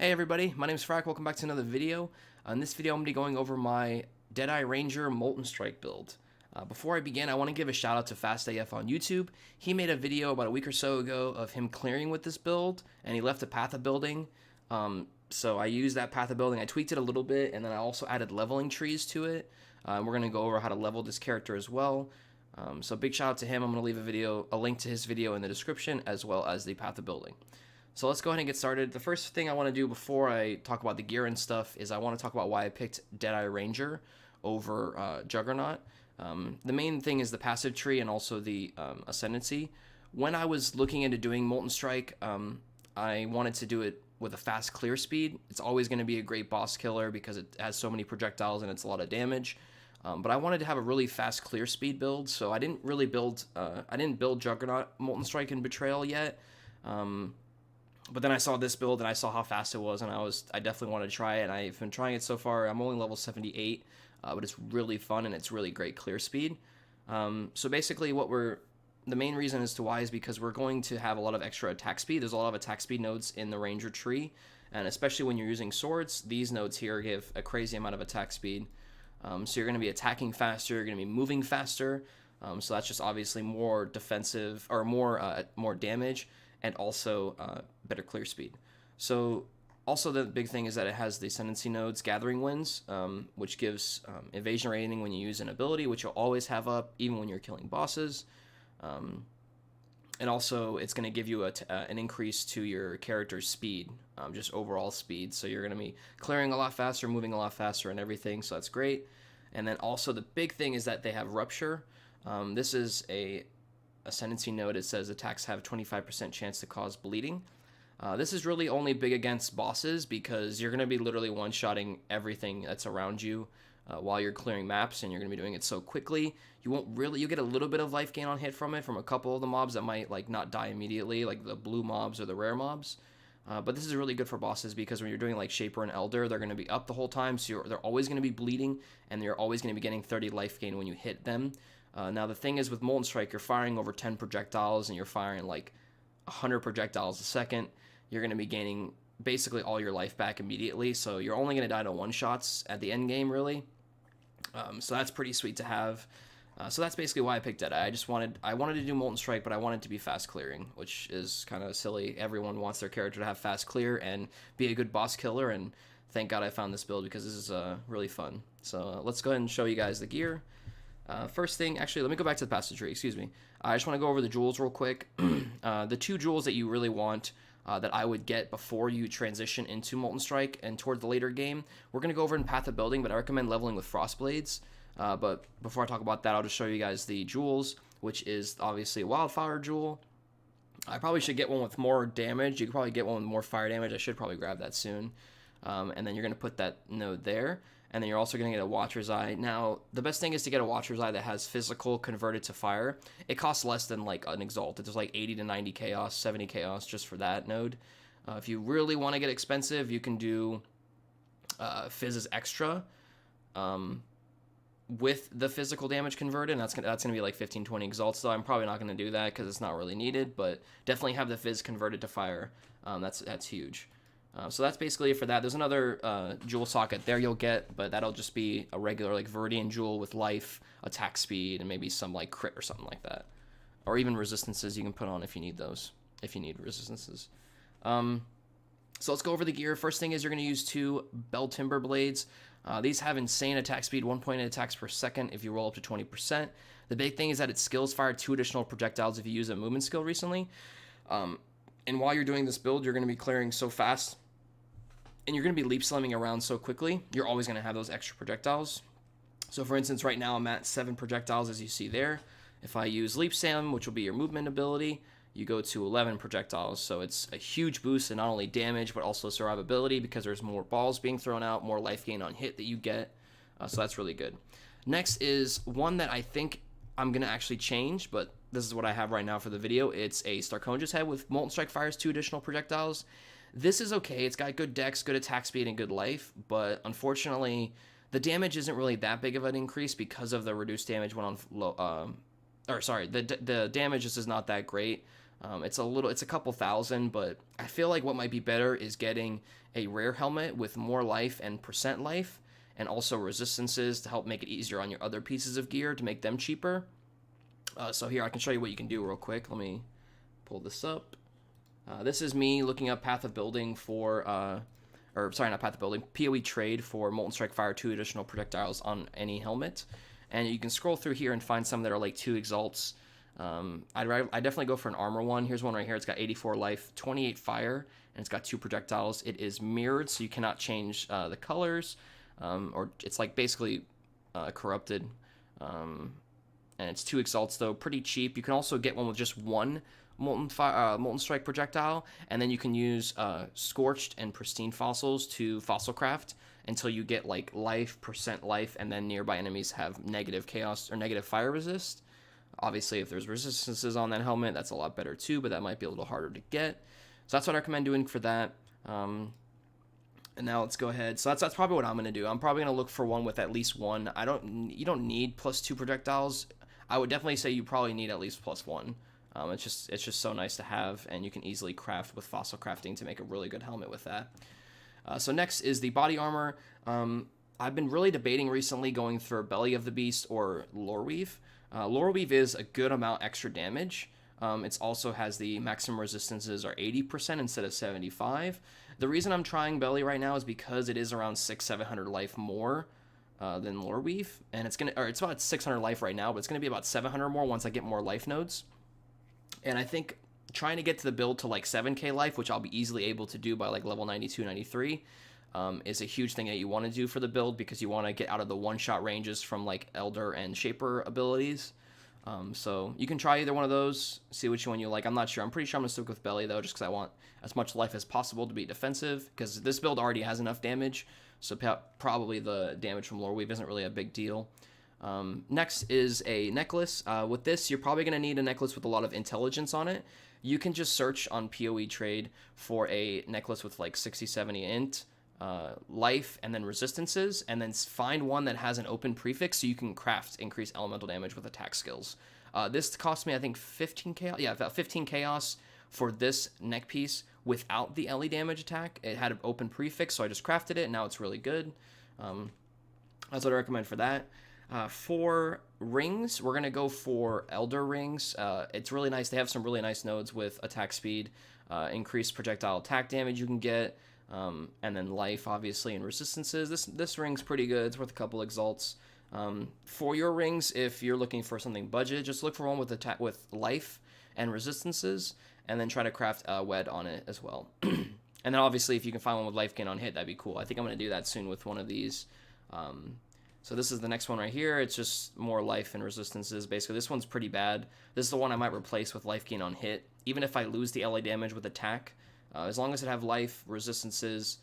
Hey everybody, my name is Frack. Welcome back to another video. In this video, I'm going to be going over my Deadeye Ranger Molten Strike build. Before I begin, I want to give a shout out to FastAF on YouTube. He made a video about a week or so ago of him clearing with this build, and he left a path of building. So I used that path of building. I tweaked it a little bit, and then I also added leveling trees to it. We're going to go over how to level this character as well. So big shout out to him. I'm going to leave a link to his video in the description, as well as the path of building. So let's go ahead and get started. The first thing I want to do before I talk about the gear and stuff is I want to talk about why I picked Deadeye Ranger over Juggernaut. The main thing is the passive tree and also the ascendancy. When I was looking into doing Molten Strike, I wanted to do it with a fast clear speed. It's always going to be a great boss killer because it has so many projectiles and it's a lot of damage. But I wanted to have a really fast clear speed build, so I didn't really build. I didn't build Juggernaut Molten Strike and Betrayal yet. But then I saw this build and I saw how fast it was, and I definitely wanted to try it. And I've been trying it so far. I'm only level 78, but it's really fun and it's really great clear speed. So basically, the main reason as to why is because we're going to have a lot of extra attack speed. There's a lot of attack speed nodes in the Ranger tree, and especially when you're using swords, these nodes here give a crazy amount of attack speed. So you're going to be attacking faster. You're going to be moving faster. So that's just obviously more defensive or more damage. And also better clear speed. So also the big thing is that it has the ascendancy nodes gathering winds, which gives evasion rating when you use an ability, which you'll always have up even when you're killing bosses. And also it's going to give you an increase to your character's speed, just overall speed. So you're going to be clearing a lot faster, moving a lot faster and everything, so that's great. And then also the big thing is that they have rupture. This is a ascendancy node. It says attacks have 25% chance to cause bleeding. This is really only big against bosses because you're going to be literally one-shotting everything that's around you while you're clearing maps, and you're going to be doing it so quickly. You get a little bit of life gain on hit from it from a couple of the mobs that might not die immediately, like the blue mobs or the rare mobs. But this is really good for bosses because when you're doing like Shaper and Elder, they're going to be up the whole time, so they're always going to be bleeding, and you're always going to be getting 30 life gain when you hit them. Now the thing is with Molten Strike, you're firing over 10 projectiles and you're firing like 100 projectiles a second. You're going to be gaining basically all your life back immediately, so you're only going to die to one-shots at the end game, really. So that's pretty sweet to have. So that's basically why I picked Deadeye. I wanted to do Molten Strike, but I wanted to be fast clearing, which is kind of silly. Everyone wants their character to have fast clear and be a good boss killer, and thank God I found this build because this is really fun. So let's go ahead and show you guys the gear. First thing, actually, let me go back to the passive tree, excuse me. I just want to go over the jewels real quick. The two jewels that you really want that I would get before you transition into Molten Strike and toward the later game, we're going to go over in Path of Building, but I recommend leveling with Frost Blades. But before I talk about that, I'll just show you guys the jewels, which is obviously a Wildfire jewel. I probably should get one with more damage. You could probably get one with more fire damage. I should probably grab that soon. And then you're going to put that node there. And then you're also going to get a Watcher's Eye. Now, the best thing is to get a Watcher's Eye that has physical converted to fire. It costs less than like an Exalt. It's like 80 to 90 Chaos, 70 Chaos just for that node. If you really want to get expensive, you can do Fizz's Extra with the physical damage converted. And that's gonna be like 15, 20 Exalts, though. I'm probably not going to do that because it's not really needed. But definitely have the Fizz converted to fire. That's huge. So that's basically it for that. There's another jewel socket there you'll get, but that'll just be a regular like Viridian jewel with life, attack speed, and maybe some like crit or something like that. Or even resistances you can put on if you need those, if you need resistances. So let's go over the gear. First thing is you're going to use two Bell Timber Blades. These have insane attack speed, 1.8 attacks per second if you roll up to 20%. The big thing is that its skills fire 2 additional projectiles if you use a movement skill recently. And while you're doing this build, you're going to be clearing so fast, and you're going to be leap slamming around so quickly, you're always going to have those extra projectiles. So for instance, right now I'm at 7 projectiles, as you see there. If I use leap slam, which will be your movement ability, you go to 11 projectiles. So it's a huge boost in not only damage, but also survivability because there's more balls being thrown out, more life gain on hit that you get. So that's really good. Next is one that I think I'm going to actually change, but this is what I have right now for the video. It's a Starkonja's Head with Molten Strike fires 2 additional projectiles. This is okay. It's got good dex, good attack speed, and good life, but unfortunately, the damage isn't really that big of an increase because of the reduced damage when on low. The damage just is not that great. It's a couple thousand, but I feel like what might be better is getting a rare helmet with more life and percent life, and also resistances to help make it easier on your other pieces of gear to make them cheaper. So here I can show you what you can do real quick. Let me pull this up. This is me looking up Path of Building for, or sorry, not Path of Building, PoE trade for Molten Strike Fire 2 additional projectiles on any helmet. And you can scroll through here and find some that are like 2 exalts. I'd definitely go for an armor one. Here's one right here. It's got 84 life, 28 fire, and it's got 2 projectiles. It is mirrored, so you cannot change the colors, or it's like basically corrupted. And it's 2 exalts though, pretty cheap. You can also get one with just 1 Molten Strike projectile, and then you can use Scorched and Pristine Fossils to fossil craft until you get like life, percent life, and then nearby enemies have negative chaos or negative fire resist. Obviously, if there's resistances on that helmet, that's a lot better too, but that might be a little harder to get. So that's what I recommend doing for that. And now let's go ahead. So that's probably what I'm going to do. I'm probably going to look for one with at least 1. You don't need +2 projectiles. I would definitely say you probably need at least +1. It's just so nice to have, and you can easily craft with fossil crafting to make a really good helmet with that. So next is the body armor. I've been really debating recently going for Belly of the Beast or Lore Weave. Lore Weave is a good amount extra damage. It also has the maximum resistances are 80% instead of 75. The reason I'm trying Belly right now is because it is around 600-700 life more than Lore Weave, and it's about 600 life right now, but it's gonna be about 700 more once I get more life nodes. And I think trying to get to the build to like 7k life, which I'll be easily able to do by like level 92, 93, is a huge thing that you want to do for the build, because you want to get out of the one-shot ranges from like Elder and Shaper abilities. So you can try either one of those, see which one you like. I'm not sure. I'm pretty sure I'm going to stick with Belly, though, just because I want as much life as possible to be defensive, because this build already has enough damage, so probably the damage from Lore Weave isn't really a big deal. Next is a necklace. With this, you're probably going to need a necklace with a lot of intelligence on it. You can just search on PoE trade for a necklace with like 60-70 int, life, and then resistances, and then find one that has an open prefix so you can craft increased elemental damage with attack skills. This cost me, I think, 15 chaos. Yeah, about 15 chaos for this neck piece without the LE damage attack. It had an open prefix, so I just crafted it, and now it's really good. That's what I recommend for that. For rings, we're going to go for Elder rings. It's really nice. They have some really nice nodes with attack speed, increased projectile attack damage you can get, and then life, obviously, and resistances. This ring's pretty good. It's worth a couple exalts. For your rings, if you're looking for something budget, just look for one with life and resistances, and then try to craft a wed on it as well. And then obviously, if you can find one with life gain on hit, that'd be cool. I think I'm going to do that soon with one of these. So this is the next one right here. It's just more life and resistances. Basically, this one's pretty bad. This is the one I might replace with life gain on hit. Even if I lose the LA damage with attack, as long as it have life, resistances,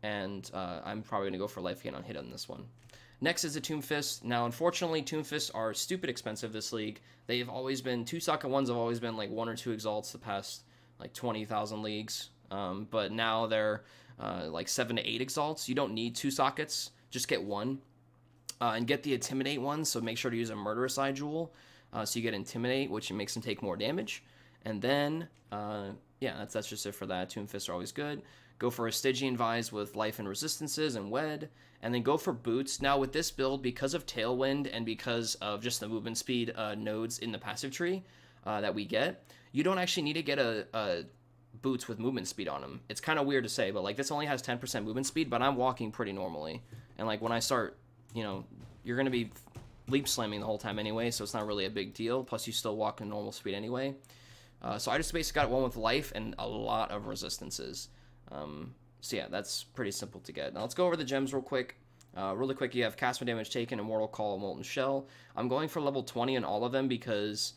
and I'm probably going to go for life gain on hit on this one. Next is the Tomb Fist. Now, unfortunately, Tomb Fists are stupid expensive this league. They've always been, 2 socket ones have always been like 1 or 2 exalts the past like 20,000 leagues. But now they're like 7 to 8 exalts. You don't need 2 sockets, just get 1. And get the Intimidate one, so make sure to use a Murderous Eye Jewel. So you get Intimidate, which makes them take more damage. And then, yeah, that's just it for that. Tomb Fists are always good. Go for a Stygian Vise with life and resistances and wed. And then go for boots. Now with this build, because of Tailwind and because of just the movement speed nodes in the passive tree that we get, you don't actually need to get a boots with movement speed on them. It's kind of weird to say, but like this only has 10% movement speed, but I'm walking pretty normally. And like when I start, you know, you're going to be leap slamming the whole time anyway, so it's not really a big deal. Plus, you still walk in normal speed anyway. So I just basically got one with life and a lot of resistances. So yeah, that's pretty simple to get. Now let's go over the gems real quick. Really quick, you have Cast when Damage Taken, Immortal Call, Molten Shell. I'm going for level 20 in all of them because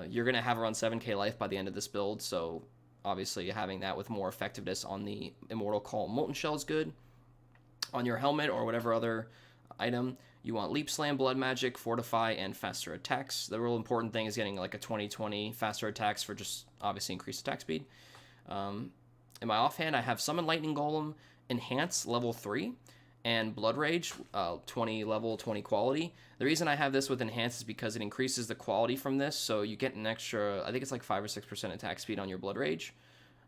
you're going to have around 7k life by the end of this build, so obviously having that with more effectiveness on the Immortal Call, Molten Shell is good. On your helmet or whatever other item, you want Leap Slam, Blood Magic, Fortify, and Faster Attacks. The real important thing is getting like a 20/20 Faster Attacks for just obviously increased attack speed. In my offhand, I have Summon Lightning Golem, Enhance level 3, and Blood Rage, 20 level, 20 quality. The reason I have this with Enhance is because it increases the quality from this, so you get an extra, I think it's like 5 or 6% attack speed on your Blood Rage.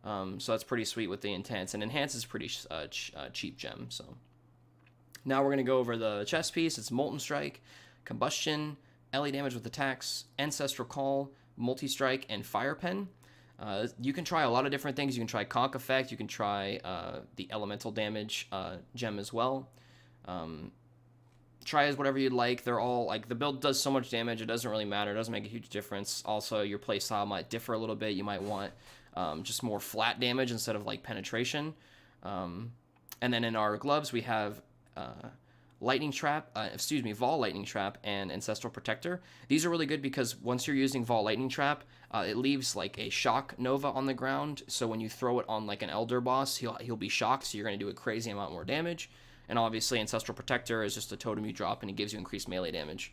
So that's pretty sweet with the Enhance, and Enhance is pretty cheap gem. So now we're going to go over the chest piece. It's Molten Strike, Combustion, LA damage with attacks, Ancestral Call, Multi-Strike, and Fire Pen. You can try a lot of different things. You can try Conk Effect. You can try the Elemental Damage gem as well. Try as whatever you'd like. They're all, like, the build does so much damage, it doesn't really matter. It doesn't make a huge difference. Also, your playstyle might differ a little bit. You might want just more flat damage instead of, like, penetration. And then in our gloves, we have Lightning Trap, Vol Lightning Trap, and Ancestral Protector. These are really good because once you're using Vol Lightning Trap, it leaves like a shock nova on the ground, so when you throw it on like an Elder boss, he'll be shocked, so you're going to do a crazy amount more damage. And obviously Ancestral Protector is just a totem you drop, and it gives you increased melee damage.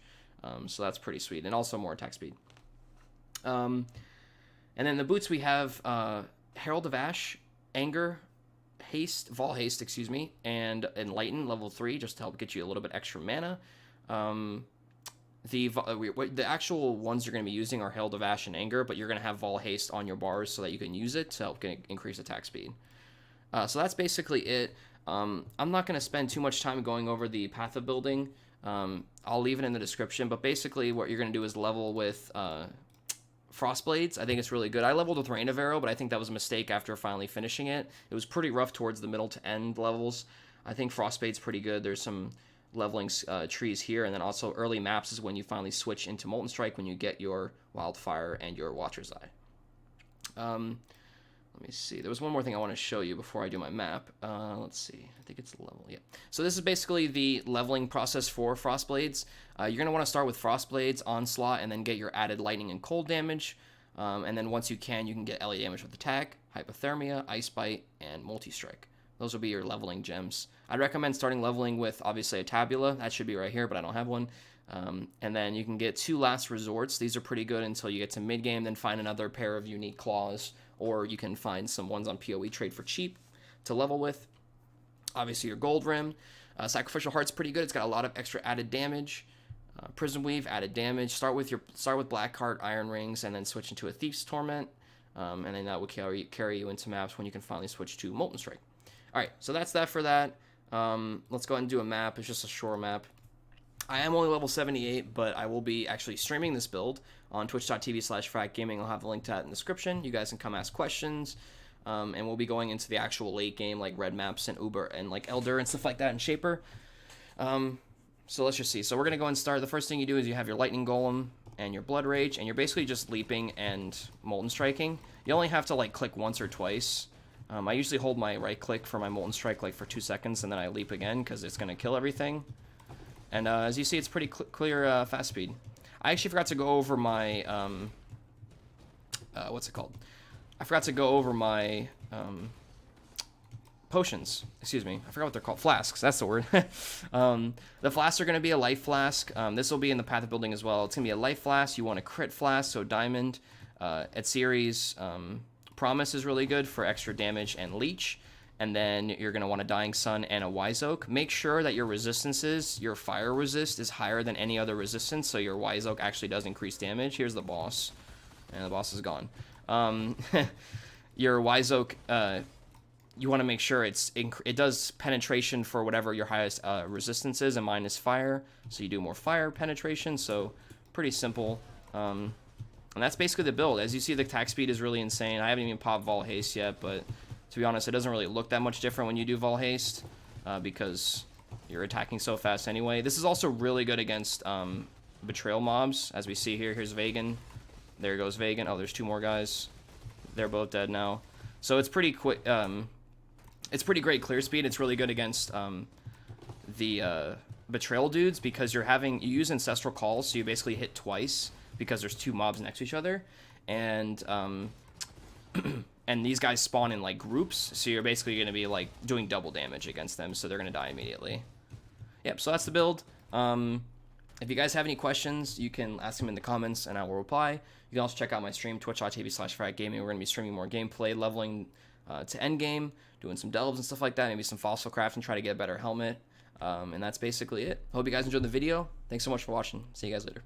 So that's pretty sweet, and also more attack speed. And then the boots we have Herald of Ash, Anger, Vol Haste, excuse me, and Enlighten level 3, just to help get you a little bit extra mana. The actual ones you're going to be using are Herald of Ash and Anger, but you're going to have Vol Haste on your bars so that you can use it to help increase attack speed. So that's basically it. I'm not going to spend too much time going over the path of building. I'll leave it in the description, but basically what you're going to do is level with Frostblades. I think it's really good. I leveled with Rain of Arrow, but I think that was a mistake after finally finishing it. It was pretty rough towards the middle to end levels. I think Frostblade's pretty good. There's some leveling trees here, and then also early maps is when you finally switch into Molten Strike, when you get your Wildfire and your Watcher's Eye. Let me see. There was one more thing I want to show you before I do my map. Let's see. I think it's level. Yeah. So this is basically the leveling process for Frostblades. You're going to want to start with Frostblades, Onslaught, and then get your added Lightning and Cold damage. And then once you can get LA damage with Attack, Hypothermia, Ice Bite, and Multi-Strike. Those will be your leveling gems. I'd recommend starting leveling with, obviously, a Tabula. That should be right here, but I don't have one. And then you can get 2 Last Resorts. These are pretty good until you get to mid-game, then find another pair of unique claws, or you can find some ones on PoE trade for cheap to level with. Obviously, your Gold Rim. Sacrificial Heart's pretty good. It's got a lot of extra added damage. Prison Weave, added damage. Start with Blackheart, Iron Rings, and then switch into a Thief's Torment. And then that will carry you into maps when you can finally switch to Molten Strike. Alright, so that's that for that. Let's go ahead and do a map. It's just a shore map. I am only level 78, but I will be actually streaming this build on twitch.tv/fracgaming. I'll have the link to that in the description. You guys can come ask questions. And we'll be going into the actual late game, like red maps and Uber and like Elder and stuff like that, and Shaper. So let's just see. So we're going to go and start. The first thing you do is you have your Lightning Golem and your Blood Rage, and you're basically just leaping and Molten Striking. You only have to like click once or twice. I usually hold my right click for my Molten Strike like for 2 seconds, and then I leap again because it's going to kill everything. And as you see, it's pretty clear fast speed. I actually forgot to go over my, what's it called? I forgot to go over my potions. Excuse me. I forgot what they're called. Flasks. That's the word. The flasks are going to be a life flask. This will be in the path of building as well. It's going to be a life flask. You want a crit flask, so diamond. At series, Promise is really good for extra damage and leech. And then you're going to want a Dying Sun and a Wise Oak. Make sure that your resistances, your fire resist, is higher than any other resistance, so your Wise Oak actually does increase damage. Here's the boss. And the boss is gone. Your Wise Oak, you want to make sure it does penetration for whatever your highest resistance is, and mine is fire. So you do more fire penetration, so pretty simple. And that's basically the build. As you see, the attack speed is really insane. I haven't even popped Vol Haste yet, but to be honest, it doesn't really look that much different when you do Vol Haste, because you're attacking so fast anyway. This is also really good against Betrayal mobs, as we see here. Here's Vagan. There goes Vagan. Oh, there's 2 more guys. They're both dead now. So it's pretty quick. It's pretty great clear speed. It's really good against the Betrayal dudes, because you use Ancestral Calls, so you basically hit twice because there's 2 mobs next to each other, and and these guys spawn in like groups, so you're basically going to be like doing double damage against them, so they're going to die immediately. Yep, so that's the build. If you guys have any questions, you can ask them in the comments and I will reply. You can also check out my stream, twitch.tv/fracgaming. We're going to be streaming more gameplay, leveling to endgame, doing some delves and stuff like that, maybe some fossil craft and try to get a better helmet. And that's basically it. Hope you guys enjoyed the video. Thanks so much for watching. See you guys later.